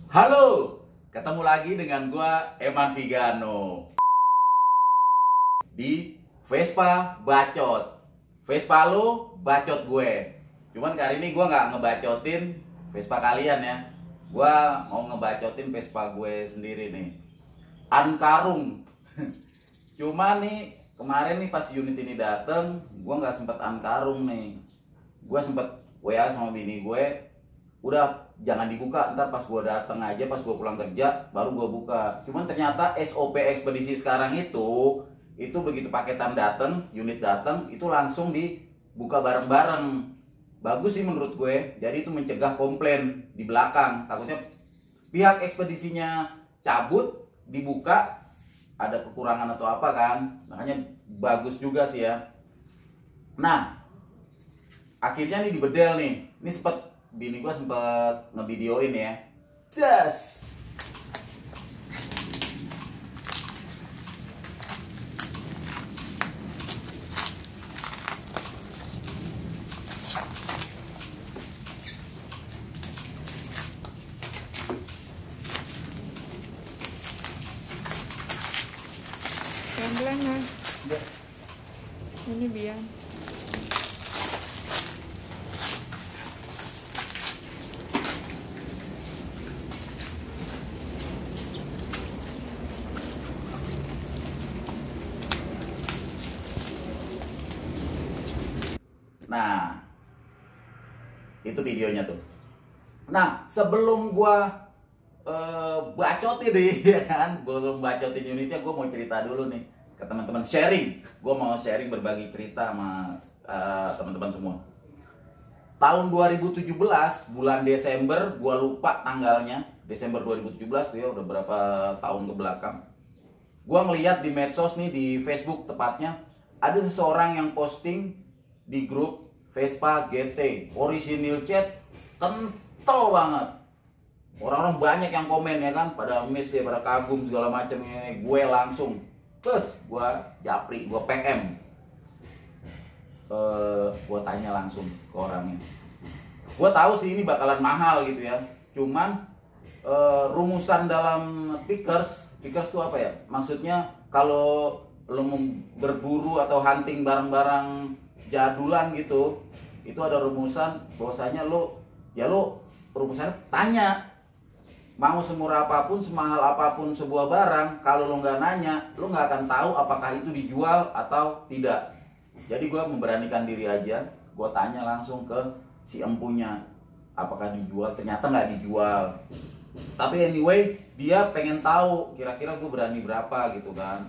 Halo, ketemu lagi dengan gua Eman Vigano di Vespa Bacot. Vespa lu, bacot gue. Cuman kali ini gua nggak ngebacotin Vespa kalian ya. Gua mau ngebacotin Vespa gue sendiri nih. Ankarung. Cuma nih kemarin nih pas unit ini dateng, gua nggak sempet ankarung nih. Gua sempet WA sama bini gue, udah jangan dibuka, ntar pas gue dateng aja, pas gue pulang kerja baru gue buka. Cuman ternyata SOP ekspedisi sekarang itu begitu paketan dateng, unit dateng, itu langsung dibuka bareng-bareng. Bagus sih menurut gue, jadi itu mencegah komplain di belakang. Takutnya pihak ekspedisinya cabut, dibuka ada kekurangan atau apa kan. Makanya bagus juga sih ya. Nah, akhirnya nih dibedel nih. Ini bini gue sempet ngevideoin ya. Jas. Pelan-pelan lah. Ini biar. Nah, itu videonya tuh. Nah, sebelum gua bacotin nih, ya kan, belum bacotin unitnya, gua mau cerita dulu nih ke teman-teman, sharing. Gua mau sharing, berbagi cerita sama teman-teman semua. Tahun 2017 bulan Desember, gua lupa tanggalnya, Desember 2017 tuh ya, udah berapa tahun ke belakang. Gua ngeliat di medsos nih, di Facebook tepatnya, ada seseorang yang posting di grup Vespa GT orisinil cat, kental banget. Orang-orang banyak yang komen ya kan, pada miss dia, pada kagum segala macam. Ini gue langsung terus gue japri, gue PM, gue tanya langsung ke orangnya. Gue tahu sih ini bakalan mahal gitu ya, cuman rumusan dalam pickers itu apa ya, maksudnya kalau lo mau berburu atau hunting barang-barang jadulan gitu, itu ada rumusan bahwasanya lo rumusannya tanya, mau semurah apapun, semahal apapun sebuah barang, kalau lo nggak nanya, lo nggak akan tahu apakah itu dijual atau tidak. Jadi gue memberanikan diri aja, gue tanya langsung ke si empunya apakah dijual. Ternyata nggak dijual, tapi anyway dia pengen tahu kira-kira gue berani berapa gitu kan.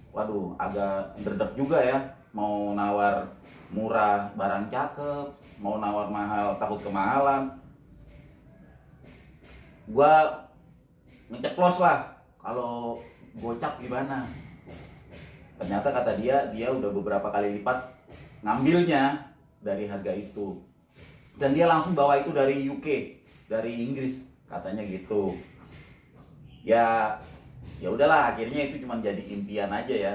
Waduh, agak derdek juga ya, mau nawar murah barang cakep, mau nawar mahal takut kemahalan. Gua ngeceplos lah, kalau gocap gimana. Ternyata kata dia udah beberapa kali lipat ngambilnya dari harga itu, dan dia langsung bawa itu dari UK, dari Inggris katanya gitu. Ya udahlah, akhirnya itu cuma jadi impian aja ya,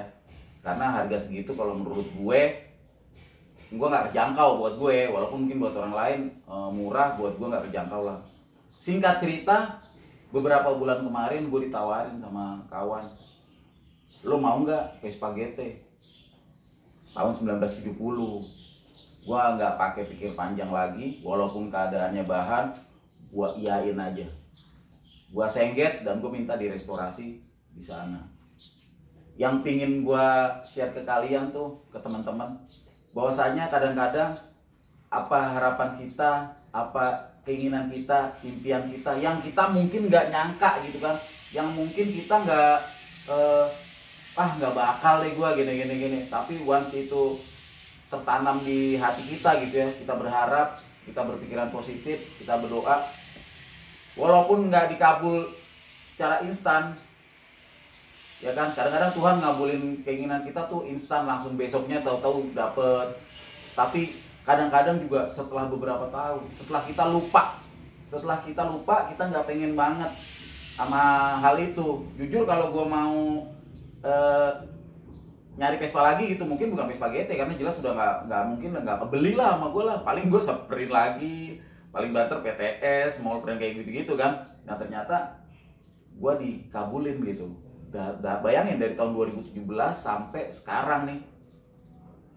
karena harga segitu kalau menurut gue nggak kejangkau buat gue, walaupun mungkin buat orang lain murah, buat gue nggak kejangkau lah. Singkat cerita, beberapa bulan kemarin gue ditawarin sama kawan, lo mau nggak Vespa GT tahun 1970? Gue nggak pakai pikir panjang lagi, walaupun keadaannya bahan, gue iyain aja. Gue sengget dan gue minta direstorasi di sana. Yang pingin gue share ke kalian tuh, ke teman-teman, bahwasanya kadang-kadang apa harapan kita, apa keinginan kita, impian kita, yang kita mungkin nggak nyangka gitu kan, yang mungkin kita nggak nggak bakal deh gue gini, tapi once itu tertanam di hati kita gitu ya, kita berharap, kita berpikiran positif, kita berdoa, walaupun nggak dikabul secara instan ya kan. Kadang-kadang Tuhan ngabulin keinginan kita tuh instan, langsung besoknya tahu-tahu dapet. Tapi kadang-kadang juga setelah beberapa tahun, setelah kita lupa, kita nggak pengen banget sama hal itu. Jujur kalau gue mau nyari Vespa lagi gitu, mungkin bukan Vespa GT, karena jelas sudah nggak mungkin, nggak kebeli lah sama gue lah. Paling gue sprint lagi, paling banter PTS, small brand kayak gitu-gitu kan. Nah ternyata gue dikabulin gitu. Bayangin dari tahun 2017 sampai sekarang nih,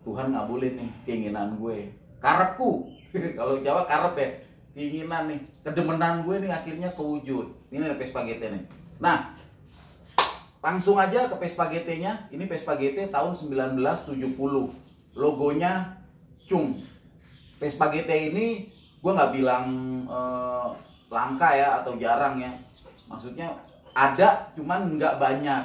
Tuhan ngabulin nih keinginan gue, karepku. Kalau Jawa karep ya, keinginan nih, kedemenan gue nih akhirnya kewujud. Ini ada Vespa GT nih. Nah, langsung aja ke Vespa GT-nya. Ini Vespa GT tahun 1970. Logonya Chung. Vespa GT ini gue nggak bilang langka ya atau jarang ya. Maksudnya ada, cuman nggak banyak.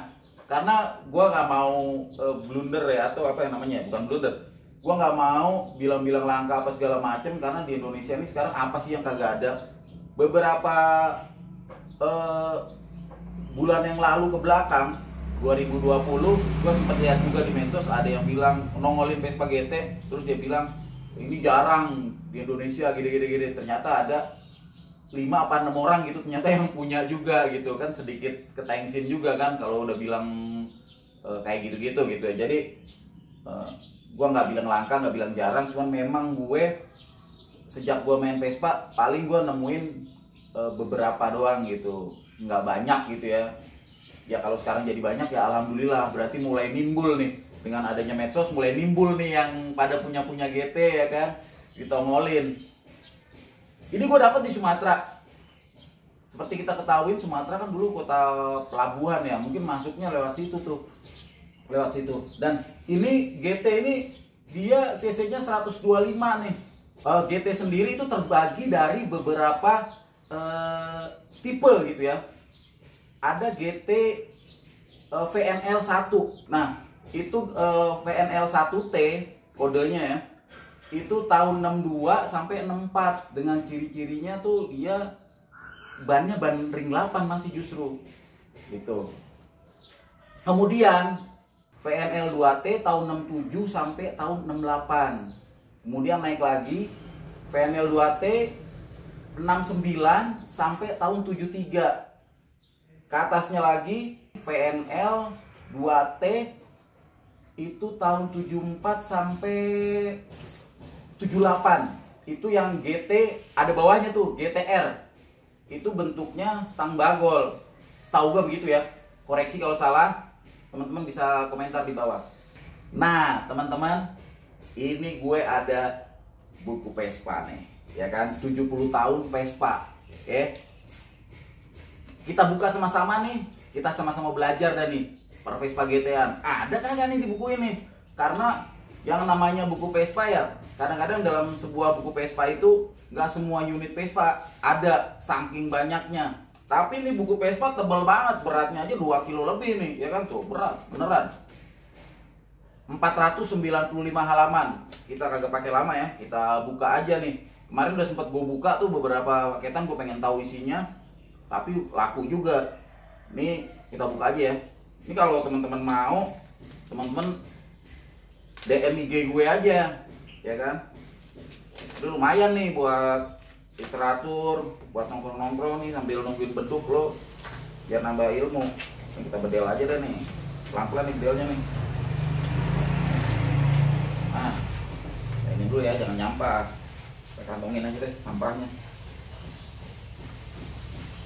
Karena gue nggak mau blunder ya, atau apa yang namanya, bukan blunder. Gue nggak mau bilang-bilang langka apa segala macem, karena di Indonesia ini sekarang apa sih yang kagak ada. Beberapa bulan yang lalu ke belakang, 2020, gue sempat lihat juga di medsos ada yang bilang nongolin Vespa GT, terus dia bilang ini jarang di Indonesia gini. Ternyata ada 5 apa 6 orang gitu ternyata yang punya juga gitu kan, sedikit ketengsin juga kan kalau udah bilang kayak gitu ya. Jadi gue nggak bilang langka, nggak bilang jarang, cuman memang gue sejak gue main Vespa paling gue nemuin beberapa doang gitu, nggak banyak gitu ya. Ya kalau sekarang jadi banyak ya alhamdulillah, berarti mulai nimbul nih dengan adanya medsos, mulai nimbul nih yang pada punya GT ya kan, ditongolin. Ini gue dapet di Sumatera. Seperti kita ketahui, Sumatera kan dulu kota pelabuhan ya, mungkin masuknya lewat situ tuh, lewat situ. Dan ini GT ini dia cc-nya 125 nih. GT sendiri itu terbagi dari beberapa tipe gitu ya. Ada GT VNL 1. Nah, itu VNL 1T kodenya ya. Itu tahun 62 sampai 64, dengan ciri-cirinya tuh dia bannya ban ring 8 masih justru gitu. Kemudian VNL 2T tahun 67 sampai tahun 68. Kemudian naik lagi VNL 2T 69 sampai tahun 73. Ke atasnya lagi VNL 2T itu tahun 74 sampai 78. Itu yang GT, ada bawahnya tuh GTR. Itu bentuknya stang bagol. Setahu gue begitu ya. Koreksi kalau salah, teman-teman bisa komentar di bawah. Nah, teman-teman, ini gue ada buku Vespa nih, ya kan? 70 tahun Vespa. Oke. Kita buka sama-sama nih. Kita sama-sama belajar dah nih per Vespa GT-an. Ada kan nih di buku ini? Karena yang namanya buku Vespa ya, kadang-kadang dalam sebuah buku Vespa itu nggak semua unit Vespa ada, saking banyaknya. Tapi ini buku Vespa tebal banget, beratnya aja 2 kilo lebih nih, ya kan tuh, berat beneran. 495 halaman. Kita kagak pakai lama ya, kita buka aja nih. Kemarin udah sempat gue buka tuh beberapa paketan, gue pengen tahu isinya, tapi laku juga. Ini kita buka aja ya. Ini kalau teman-teman mau, teman-teman DM IG gue aja, ya kan? Itu lumayan nih buat literatur, buat nongkrong-nongkrong nih sambil nungguin beduk lo, biar nambah ilmu. Ini kita bedel aja deh nih, pelan-pelan nih bedelnya nih. Nah, ini dulu ya, jangan nyampah. Kita kantongin aja deh sampahnya.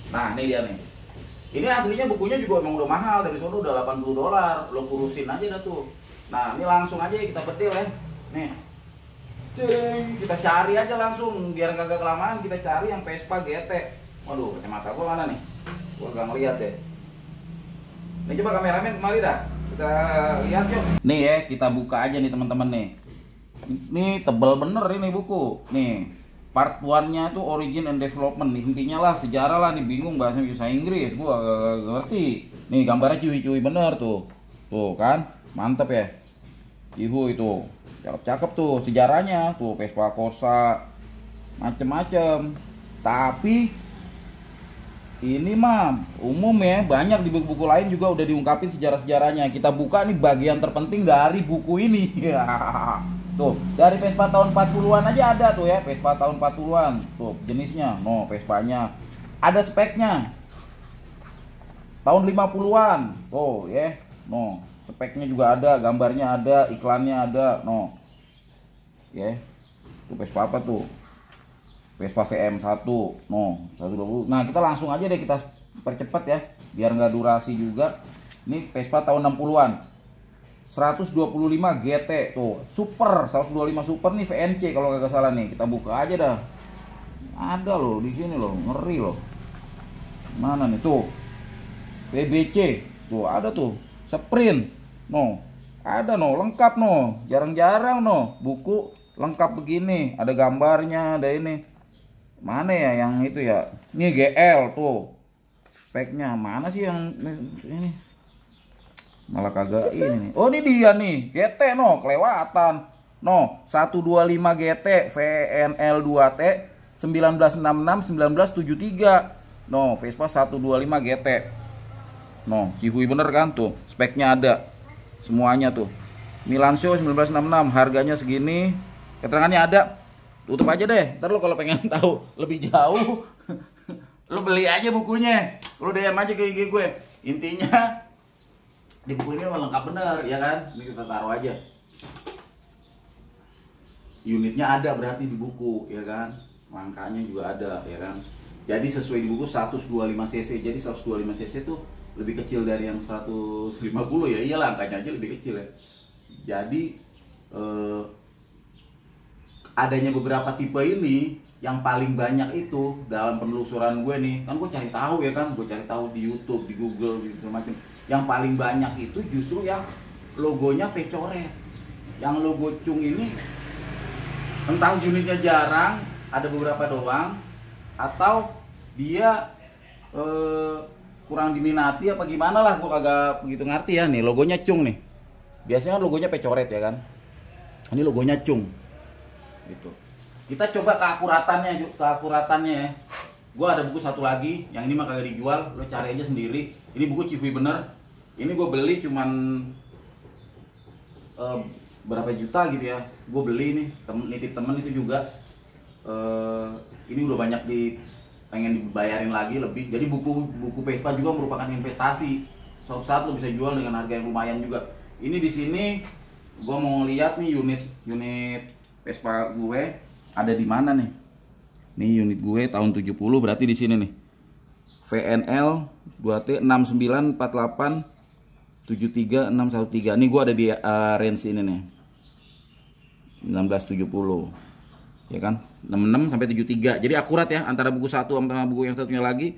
Nah, ini dia nih. Ini aslinya bukunya juga emang udah mahal, dari sono udah $80. Lo kurusin aja dah tuh. Nah, ini langsung aja kita bedil ya. Nih. Cing, kita cari aja langsung biar kagak kelamaan, kita cari yang Vespa GT. Waduh, kacamata gua mana nih? Gua gak ngeliat deh. Ini coba kameramen kemari dah. Kita lihat yuk. Nih ya, kita buka aja nih teman-teman nih. Ini tebal bener ini buku. Nih, part 1-nya tuh Origin and Development. Intinya lah sejarah lah, nih bingung bahasa Inggris. Gua gak ngerti. Nih gambarnya cuy-cuy bener tuh. Tuh kan, mantep ya. Ihu itu, cakep-cakep tuh sejarahnya. Tuh Vespa Corsa, macem-macem. Tapi ini mah umum ya, banyak di buku-buku lain juga udah diungkapin sejarah-sejarahnya. Kita buka nih bagian terpenting dari buku ini. Tuh, dari Vespa tahun 40-an aja ada tuh ya, Vespa tahun 40-an. Tuh, jenisnya, no, Vespanya. Ada speknya. Tahun 50-an. Tuh, ya. No, speknya juga ada, gambarnya ada, iklannya ada, no. Ya. Tuh Vespa apa tuh? Vespa VM1 no 120. Nah kita langsung aja deh, kita percepat ya biar nggak durasi juga. Ini Vespa tahun 60-an 125 GT tuh, super 125 super nih VNC kalau nggak salah nih. Kita buka aja dah, ada loh di sini loh, ngeri loh. Mana nih tuh PBC tuh, ada tuh Sprint no, ada no, lengkap no, jarang-jarang no buku lengkap begini, ada gambarnya, ada ini. Mana ya yang itu ya? Ini GL tuh. Speknya mana sih yang ini? Malah kagak ini nih. Oh, ini dia nih. GT no, kelewatan. No, 125 GT VNL 2T 1966 1973. No, Vespa 125 GT. No, cihui bener kan tuh. Speknya ada. Semuanya tuh. Milansio 1966, harganya segini. Keterangannya ada. Tutup aja deh, ntar lo kalau pengen tahu lebih jauh lo beli aja bukunya, lo DM aja ke IG gue. Intinya di buku ini memang lengkap bener ya kan. Ini kita taruh aja, unitnya ada berarti di buku ya kan, langkahnya juga ada ya kan. Jadi sesuai di buku 125 cc, jadi 125 cc tuh lebih kecil dari yang 150 ya, iyalah angkanya aja lebih kecil ya. Jadi adanya beberapa tipe ini yang paling banyak itu dalam penelusuran gue nih, kan gue cari tahu ya kan, gue cari tahu di YouTube, di Google gitu macam. Yang paling banyak itu justru yang logonya pecoret. Yang logo cung ini entah unitnya jarang, ada beberapa doang, atau dia kurang diminati apa gimana lah, gue kagak begitu ngerti ya. Nih logonya cung nih, biasanya logonya pecoret ya kan, ini logonya cung gitu. Kita coba keakuratannya ya. Gue ada buku satu lagi, yang ini mah kagak dijual, lo cari aja sendiri. Ini buku cihui bener. Ini gue beli cuman berapa juta gitu ya. Gue beli nih, nitip temen itu juga. Ini udah banyak pengen dibayarin lagi lebih. Jadi buku Vespa juga merupakan investasi. Suatu saat lo bisa jual dengan harga yang lumayan juga. Ini di sini gue mau lihat nih unit Vespa gue ada di mana nih? Nih unit gue tahun 70 berarti di sini nih. VNL 2T 6948 73613. Ini gue ada di range ini nih. 1970. Ya kan? 66 sampai 73. Jadi akurat ya antara buku satu sama buku yang satunya lagi.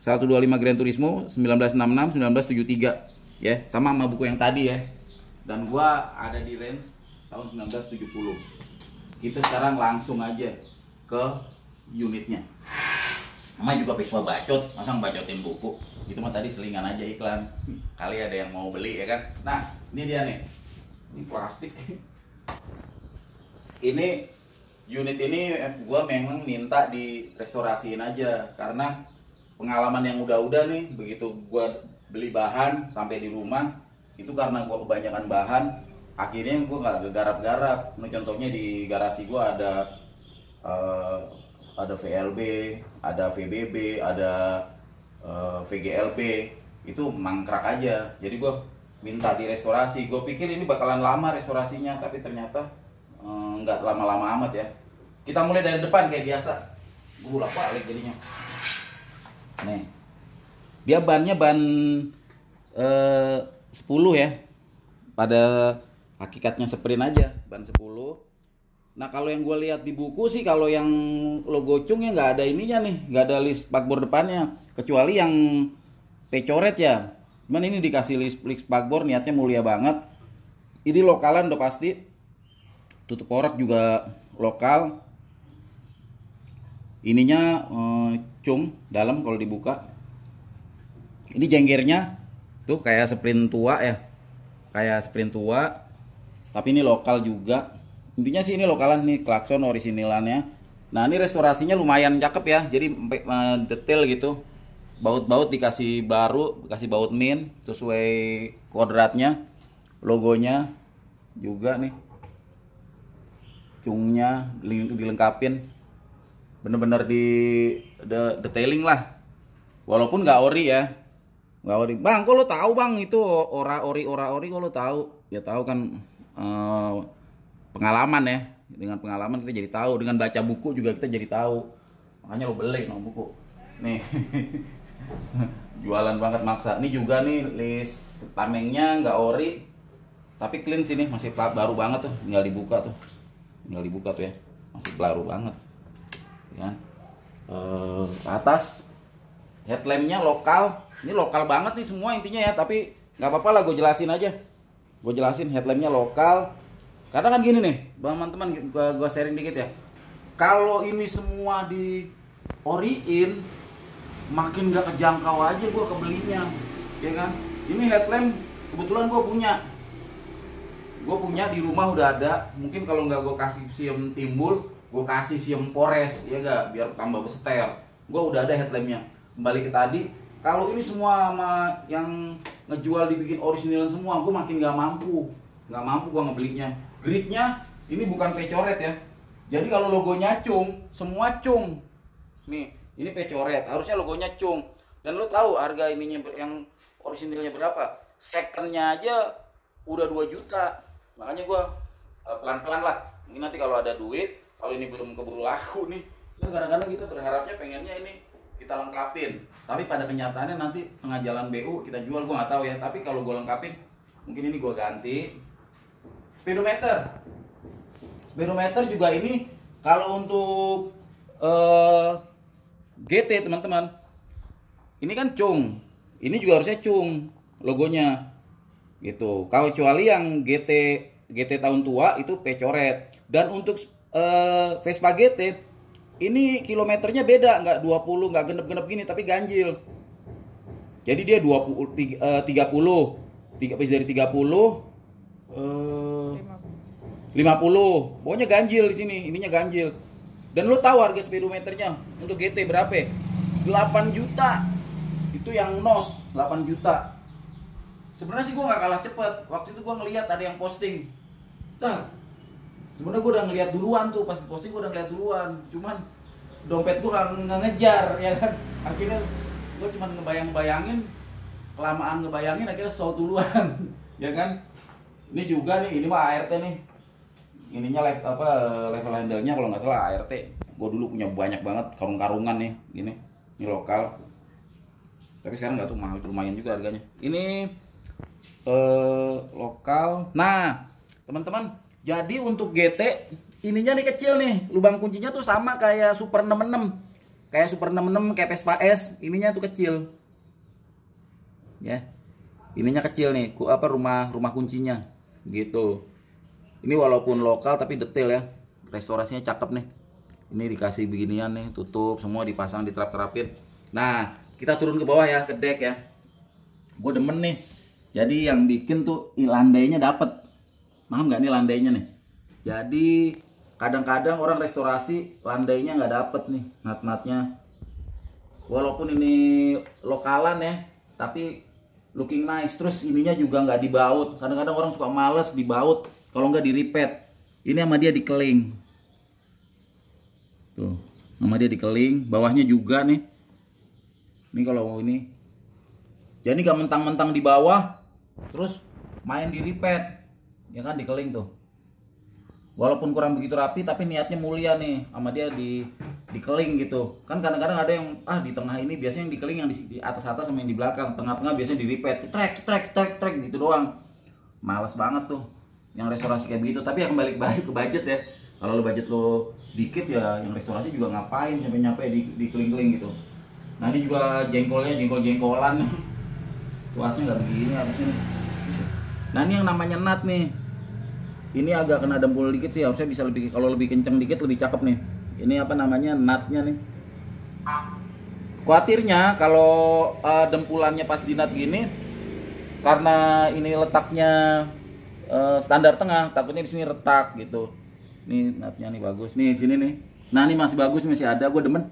125 Gran Turismo 1966 1973. Ya, sama buku yang tadi ya. Dan gue ada di range tahun 1970. Kita sekarang langsung aja ke unitnya. Nama juga Vespa bacot, masa bacotin buku? Itu mah tadi selingan aja iklan. Kali ada yang mau beli ya kan. Nah, ini dia nih. Ini plastik. Ini unit ini gua memang minta direstorasiin aja karena pengalaman yang udah-udah nih, begitu gua beli bahan sampai di rumah itu karena gua kebanyakan bahan, akhirnya gue nggak garap-garap. Nah, contohnya di garasi gue ada VLB, ada VBB, ada VGLB, itu mangkrak aja. Jadi gue minta direstorasi. Gue pikir ini bakalan lama restorasinya, tapi ternyata nggak lama-lama amat ya. Kita mulai dari depan kayak biasa. Gue bolak-balik jadinya. Nih, dia bannya ban 10 ya. Pada hakikatnya sprint aja, ban 10. Nah kalau yang gue lihat di buku sih, kalau yang logo cung ya nggak ada ininya nih, nggak ada list spakbor depannya, kecuali yang pecoret ya. Cuman ini dikasih list spakbor, niatnya mulia banget. Ini lokalan udah pasti, tutup porak juga lokal. Ininya cung dalam kalau dibuka. Ini jenggernya tuh kayak sprint tua ya, kayak sprint tua. Tapi ini lokal juga. Intinya sih ini lokalan nih, klakson originalannya. Nah ini restorasinya lumayan cakep ya. Jadi detail gitu. Baut-baut dikasih baru, dikasih baut min sesuai kodratnya. Logonya juga nih. Cungnya dilengkapin. Bener-bener detailing lah. Walaupun nggak ori ya. Nggak ori. Bang, kok lo tahu bang itu ora ori kok lo tahu? Ya tahu kan. Pengalaman ya, Dengan pengalaman kita jadi tahu, dengan baca buku juga kita jadi tahu. Makanya lo beli no buku. Nih. Jualan banget maksa. Ini juga nih list tamengnya nggak ori, tapi clean sini, masih baru banget tuh. Tinggal dibuka tuh. Tinggal dibuka tuh ya. Masih baru banget. Ya. Atas headlampnya lokal. Ini lokal banget nih semua intinya ya, tapi nggak apa-apa lah, gue jelasin aja. Gue jelasin headlampnya lokal. Karena kan gini nih, teman-teman, gue sharing dikit ya. Kalau ini semua di oriin, makin gak kejangkau aja gue kebelinya, ya kan? Ini headlamp kebetulan gue punya di rumah udah ada. Mungkin kalau nggak gue kasih siam timbul, gue kasih siam pores, ya gak? Biar tambah beseter. Gue udah ada headlampnya. Kembali ke tadi, kalau ini semua sama yang ngejual dibikin orisinal semua, gue makin gak mampu gue ngebelinya. Gridnya ini bukan pecoret ya. Jadi kalau logonya cung, semua cung. Nih, ini pecoret, harusnya logonya cung. Dan lo tahu harga ininya yang orisinilnya berapa? Secondnya aja udah 2 juta. Makanya gua pelan-pelan lah. Mungkin nanti kalau ada duit, kalau ini belum keburu laku nih, kan kadang-kadang kita berharapnya pengennya ini kita lengkapin. Tapi pada kenyataannya nanti tengah jalan BU kita jual, gua nggak tahu ya. Tapi kalau gua lengkapin, mungkin ini gua ganti. Speedometer juga ini kalau untuk GT teman-teman, ini kan cung, ini juga harusnya cung logonya gitu. Kalau kecuali yang GT tahun tua itu pecoret. Dan untuk Vespa GT ini kilometernya beda, nggak 20, nggak genep-genep gini, tapi ganjil. Jadi dia 30, 30, habis dari 30 50. Pokoknya ganjil di sini, ininya ganjil. Dan lo tahu harga speedometernya untuk GT berapa? 8 juta. Itu yang NOS 8 juta. Sebenarnya sih gue nggak kalah cepet. Waktu itu gue ngelihat ada yang posting. Sebenarnya gue udah ngelihat duluan tuh, pas posting gue udah ngelihat duluan. Cuman dompet gue nggak ngejar ya kan. Akhirnya gue cuma ngebayangin, kelamaan ngebayangin akhirnya sold duluan. Ya kan? Ini juga nih, ini mah ART nih. Ininya level handle-nya kalau nggak salah ART. Gue dulu punya banyak banget karung-karungan nih, gini. Ini lokal. Tapi sekarang nggak tuh, mahal, lumayan juga harganya. Ini lokal. Nah, teman-teman, jadi untuk GT ininya nih kecil nih. Lubang kuncinya tuh sama kayak Super 66. Kayak Super 66, kayak Vespa S, ininya tuh kecil. Ya. Ininya kecil nih, rumah kuncinya. Gitu. Ini walaupun lokal tapi detail ya. Restorasinya cakep nih. Ini dikasih beginian nih, tutup semua, dipasang, diterap-terapin. Nah, kita turun ke bawah ya, ke deck ya. Gue demen nih. Jadi yang bikin tuh landainya dapet. Paham nggak nih landainya nih? Jadi kadang-kadang orang restorasi landainya nggak dapet nih, nat-natnya. Walaupun ini lokalan ya, tapi looking nice. Terus ininya juga nggak dibaut. Kadang-kadang orang suka males dibaut, kalau nggak diripet. Ini sama dia dikeling. Tuh, sama dia dikeling. Bawahnya juga nih. Ini kalau mau ini, jadi nggak mentang-mentang di bawah, terus main diripet, ya kan, dikeling tuh. Walaupun kurang begitu rapi, tapi niatnya mulia nih, sama dia dikeling gitu. Kan kadang-kadang ada yang di tengah ini biasanya yang dikeling yang di atas-atas sama yang di belakang, tengah-tengah biasanya diripet, trek gitu doang. Males banget tuh yang restorasi kayak begitu. Tapi ya kembali ke budget ya. Kalau lo budget lo dikit ya, yang restorasi juga ngapain sampai nyampe dikeling-keling gitu. Nah ini juga jengkolnya jengkol-jengkolan. Tuasnya nggak begini harusnya. Nah ini yang namanya nut nih. Ini agak kena dempul dikit sih, harusnya bisa lebih, kalau lebih kenceng dikit lebih cakep nih. Ini apa namanya, nutnya nih. Khawatirnya kalau dempulannya pas di nut gini, karena ini letaknya standar tengah, takutnya di sini retak gitu. Nih nutnya nih bagus, nih di sini nih. Nah ini masih bagus, masih ada, gue demen.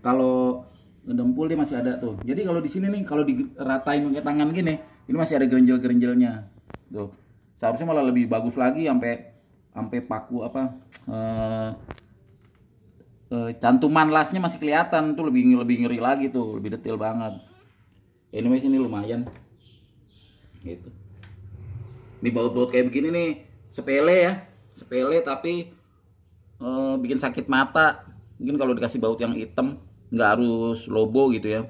Kalau ngedempul dia masih ada tuh. Jadi kalau di sini nih, kalau diratain pakai tangan gini, ini masih ada gerenjel-gerenjelnya. Tuh. Seharusnya malah lebih bagus lagi sampai paku cantuman lasnya masih kelihatan tuh, lebih ngeri lagi tuh, lebih detail banget. Anyway ini lumayan. Gitu. Ini baut-baut kayak begini nih sepele ya. Sepele tapi bikin sakit mata. Mungkin kalau dikasih baut yang hitam, nggak harus lobo gitu ya,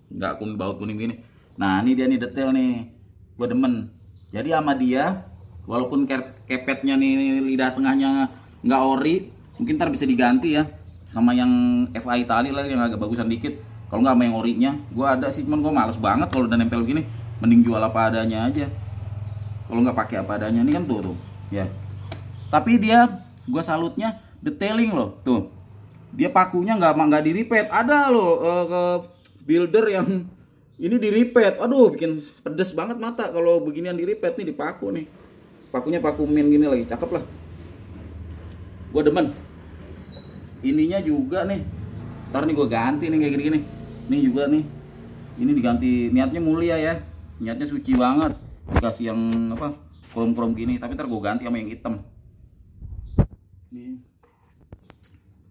nggak baut kuning gini. Nah ini dia nih detail nih, gue demen. Jadi sama dia, walaupun kepetnya nih lidah tengahnya nggak ori, mungkin ntar bisa diganti ya sama yang FA Itali lah yang agak bagusan dikit. Kalau nggak sama yang orinya, gue ada sih, cuman gue males banget kalau udah nempel gini. Mending jual apa adanya aja. Kalau nggak pakai apa adanya, ini kan tuh ya. Tapi dia, gue salutnya detailing loh, tuh. Dia pakunya nggak diripet. Ada loh ke builder yang ini diripet. Aduh, bikin pedes banget mata kalau beginian diripet nih, dipaku nih. Pakunya paku min gini lagi, cakep lah. Gue demen. Ininya juga nih. Ntar nih gue ganti nih kayak gini-gini. Nih juga nih. Ini diganti, niatnya mulia ya. Niatnya suci banget. Dikasih yang apa? Krom-krom gini, tapi ntar gue ganti sama yang hitam. Nih.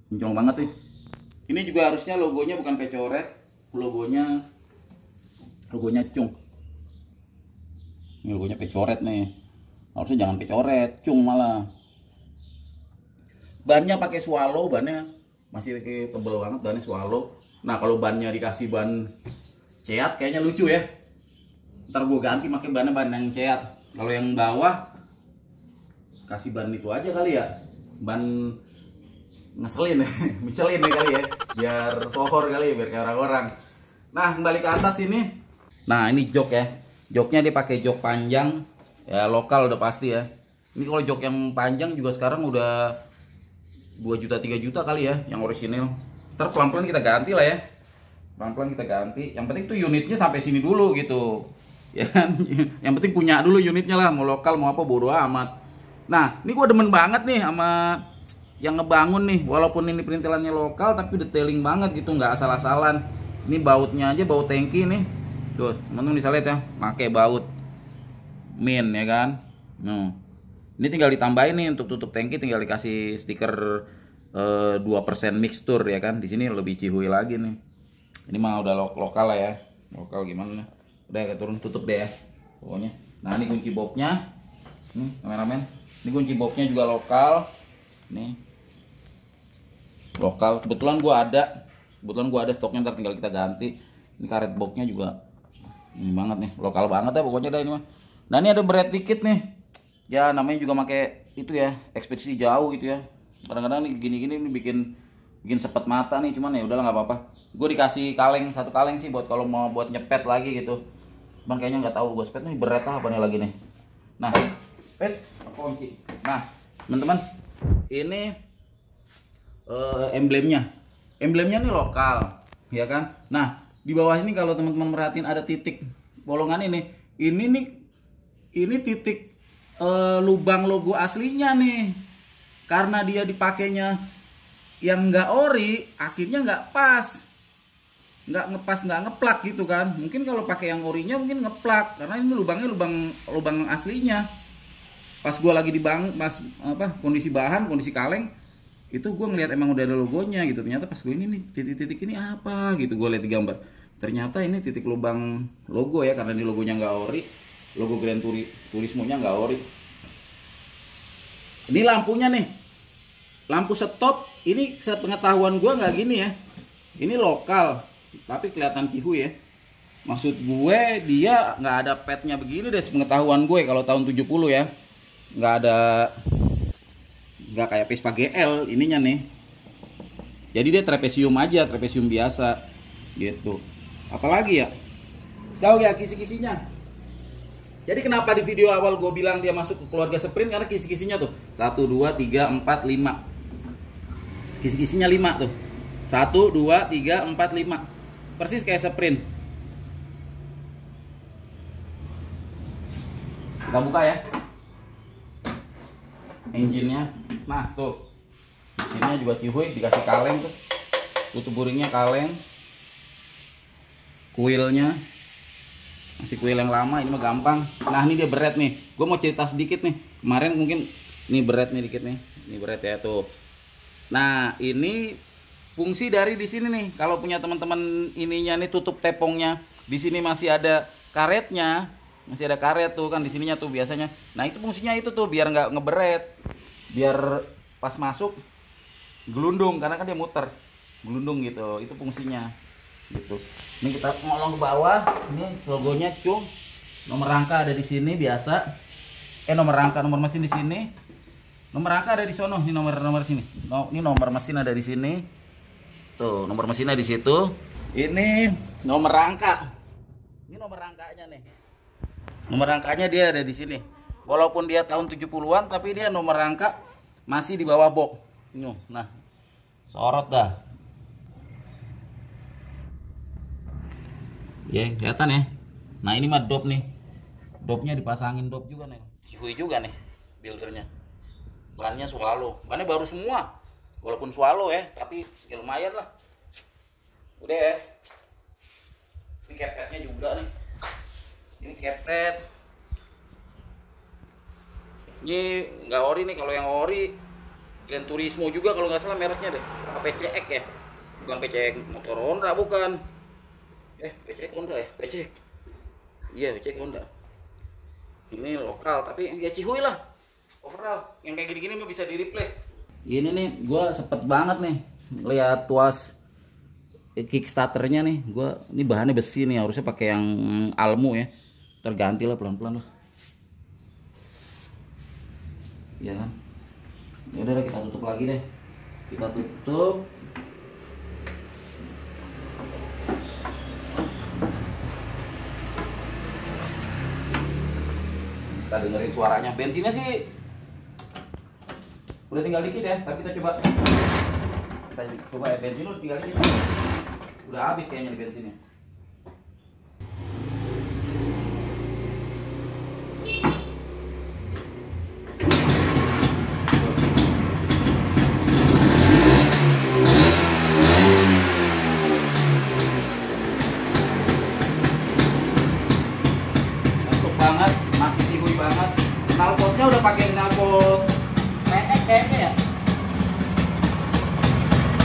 Kinclong banget nih. Ini juga harusnya logonya bukan pecoret. Logonya cung. Ini logonya pecoret nih. Harusnya jangan pecoret, cung malah. Bannya pakai swallow, bannya masih tebel banget, bannya swallow. Nah kalau bannya dikasih ban ceat kayaknya lucu ya. Ntar gue ganti pakai ban yang ceat. Kalau yang bawah kasih ban itu aja kali ya, ban ngeselin Michelin nih kali ya, biar sohor kali ya, biar kayak orang-orang. Nah kembali ke atas ini. Nah ini jok ya, joknya dia pakai jok panjang ya, lokal udah pasti ya. Ini kalau jok yang panjang juga sekarang udah 2 juta 3 juta kali ya yang orisinil. Ntar pelan-pelan kita ganti lah ya, pelan-pelan kita ganti. Yang penting tuh unitnya sampai sini dulu gitu ya kan. Yang penting punya dulu unitnya lah, mau lokal mau apa bodo amat. Nah ini gue demen banget nih sama yang ngebangun nih, walaupun ini perintilannya lokal tapi detailing banget gitu, nggak asal-asalan. Ini bautnya aja, baut tangki nih tuh teman-teman bisa lihat ya, pakai baut min ya kan. Nah ini tinggal ditambahin nih untuk tutup tangki, tinggal dikasih stiker 2% mixture ya kan. Di sini lebih cihuy lagi nih. Ini mah udah lokal lah ya, lokal gimana. Udah turun tutup deh ya pokoknya. Nah ini kunci bobnya nih kameramen, ini kunci bobnya juga lokal nih, lokal. Kebetulan gua ada stoknya, ntar tinggal kita ganti. Ini karet boxnya juga ini banget nih, lokal banget ya pokoknya dah ini mah. Nah ini ada berat dikit nih ya, namanya juga pakai itu ya, ekspedisi jauh gitu ya. Kadang-kadang nih gini-gini ini bikin sepet mata nih, cuman ya udahlah nggak apa-apa. Gue dikasih satu kaleng sih buat kalau mau buat nyepet lagi gitu. Cuman kayaknya nggak tahu gue sepet nih berat apa nih lagi nih. Nah, kunci. Nah, teman-teman, ini emblemnya nih lokal ya kan. Nah di bawah ini kalau teman-teman merhatiin ada titik bolongan ini titik lubang logo aslinya nih. Karena dia dipakainya yang nggak ori, akhirnya nggak pas, nggak ngeplak gitu kan. Mungkin kalau pakai yang orinya mungkin ngeplak, karena ini lubangnya lubang aslinya. Pas gue lagi kondisi bahan, kondisi kaleng, itu gue ngeliat emang udah ada logonya gitu. Ternyata pas gue ini nih titik-titik ini apa gitu, gue lihat di gambar. Ternyata ini titik lubang logo ya, karena ini logonya nggak ori, logo Gran Turismo-nya nggak ori. Ini lampunya nih, lampu stop ini sepengetahuan gue nggak gini ya. Ini lokal, tapi kelihatan cihuy ya. Maksud gue dia nggak ada petnya begini deh sepengetahuan gue kalau tahun 70 ya. Nggak kayak Vespa GL ininya nih. Jadi dia trapesium aja, trapesium biasa gitu. Apalagi ya, tahu ya kisi-kisinya. Jadi kenapa di video awal gue bilang dia masuk ke keluarga Sprint, karena kisi-kisinya tuh 1, 2, 3, 4, 5. Kisi-kisinya 5 tuh. 1, 2, 3, 4, 5. Persis kayak Sprint. Kita buka ya engine-nya. Nah tuh, mesinnya juga cihuy, dikasih kaleng tuh. Tutup buringnya kaleng. Kuilnya masih kuil yang lama, ini mah gampang. Nah ini dia berat nih, gue mau cerita sedikit nih. Kemarin mungkin ini berat nih dikit nih, ini berat ya tuh. Nah ini fungsi dari di sini nih. Kalau punya teman-teman ininya nih, tutup tepongnya di sini masih ada karetnya, masih ada karet tuh kan di sininya tuh biasanya. Nah itu fungsinya itu tuh biar nggak ngeberet, biar pas masuk gelundung karena kan dia muter, gelundung gitu. Itu fungsinya gitu. Ini kita ngolong ke bawah. Ini logonya Cung. Nomor rangka ada di sini biasa. Nomor rangka, nomor mesin di sini. Nomor rangka ada di sono. Ini nomor sini. Ini nomor mesin ada di sini. Tuh, nomor mesinnya di situ. Ini nomor rangka. Ini nomor rangkanya nih. Nomor rangkanya dia ada di sini. Walaupun dia tahun 70-an tapi dia nomor rangka masih di bawah box. Nah, sorot dah. Ya, kelihatan ya. Nah, ini mah dop nih. Dopnya dipasangin dop juga nih. Cihui juga nih buildernya. Bannya Swallow. Bannya baru semua. Walaupun Swallow ya, tapi ya lumayan lah. Udah ya. Ini kepetnya juga nih. Ini kepet. Ini nggak ori nih, kalau yang ori Gran Turismo juga kalau nggak salah mereknya deh. Apa PCX ya? Bukan PCX motor Honda, bukan. PCX Honda ya? PCX. Iya, PCX Honda. Ini lokal tapi ya Cihui lah. Overall yang kayak gini-gini mah bisa di replace. Ini nih gua sepet banget nih lihat tuas Kickstarternya nih. Ini bahannya besi nih, harusnya pakai yang almu ya. Terganti lah pelan-pelan lah. Ya kan? Ya udah kita tutup lagi deh. Kita tutup. Kita dengerin suaranya. Bensinnya sih udah tinggal dikit ya, tapi kita coba ya, bensin udah tinggal dikit. Udah habis kayaknya di bensinnya. Ngantuk banget, masih Cihui banget. Knalpotnya udah pakai knalpot kayaknya ya.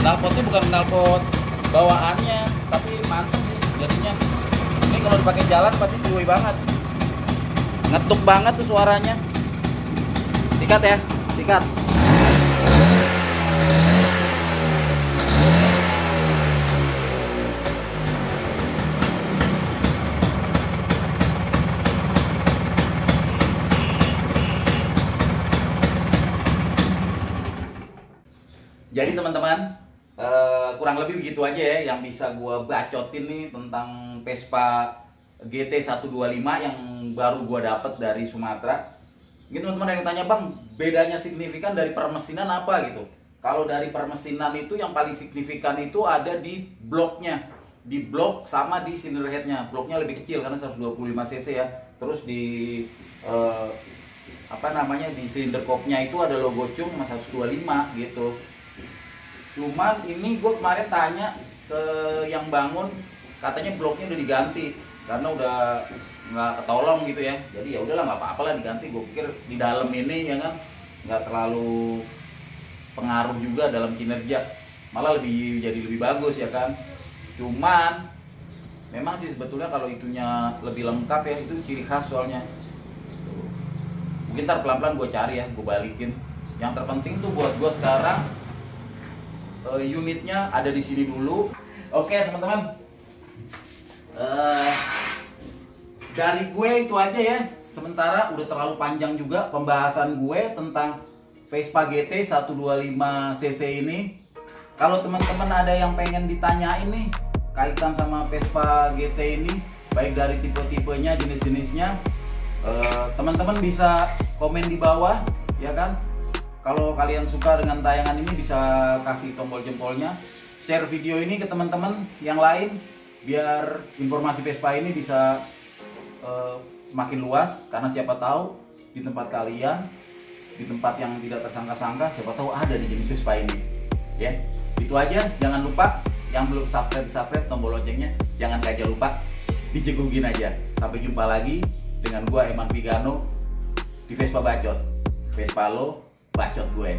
Knalpotnya bukan knalpot bawaannya, tapi mantep sih jadinya. Ini kalau dipakai jalan pasti Cihui banget. Ngetuk banget tuh suaranya. Sikat ya, sikat. Jadi teman-teman, kurang lebih begitu aja ya yang bisa gua bacotin nih tentang Vespa GT 125 yang baru gua dapet dari Sumatera. Mungkin teman-teman yang tanya, bang, bedanya signifikan dari permesinan apa gitu? Kalau dari permesinan itu yang paling signifikan itu ada di bloknya, di blok sama di cylinder headnya. Bloknya lebih kecil karena 125 cc ya. Terus di di cylinder kopnya itu ada logo Cung sama 125 gitu. Cuman ini gue kemarin tanya ke yang bangun, katanya bloknya udah diganti karena udah nggak ketolong gitu ya. Jadi ya udahlah, nggak apa-apa lah diganti. Gue pikir di dalam ini ya kan nggak terlalu pengaruh juga dalam kinerja, malah jadi lebih bagus ya kan. Cuman memang sih sebetulnya kalau itunya lebih lengkap ya, itu ciri khas soalnya. Mungkin ntar pelan-pelan gue cari ya, gue balikin. Yang terpenting tuh buat gue sekarang unitnya ada di sini dulu. Oke teman-teman, dari gue itu aja ya. Sementara udah terlalu panjang juga pembahasan gue tentang Vespa GT 125 cc ini. Kalau teman-teman ada yang pengen ditanyain nih kaitan sama Vespa GT ini, baik dari tipe-tipenya, jenis-jenisnya, teman-teman bisa komen di bawah ya kan. Kalau kalian suka dengan tayangan ini bisa kasih tombol jempolnya, share video ini ke teman-teman yang lain biar informasi Vespa ini bisa semakin luas, karena siapa tahu di tempat kalian, di tempat yang tidak tersangka-sangka, siapa tahu ada di jenis Vespa ini. Ya, itu aja. Jangan lupa yang belum subscribe tombol loncengnya, jangan saja lupa dijegugin aja. Sampai jumpa lagi dengan gua Eman Vigano di Vespa Bacot. Vespa lo, bacot gue.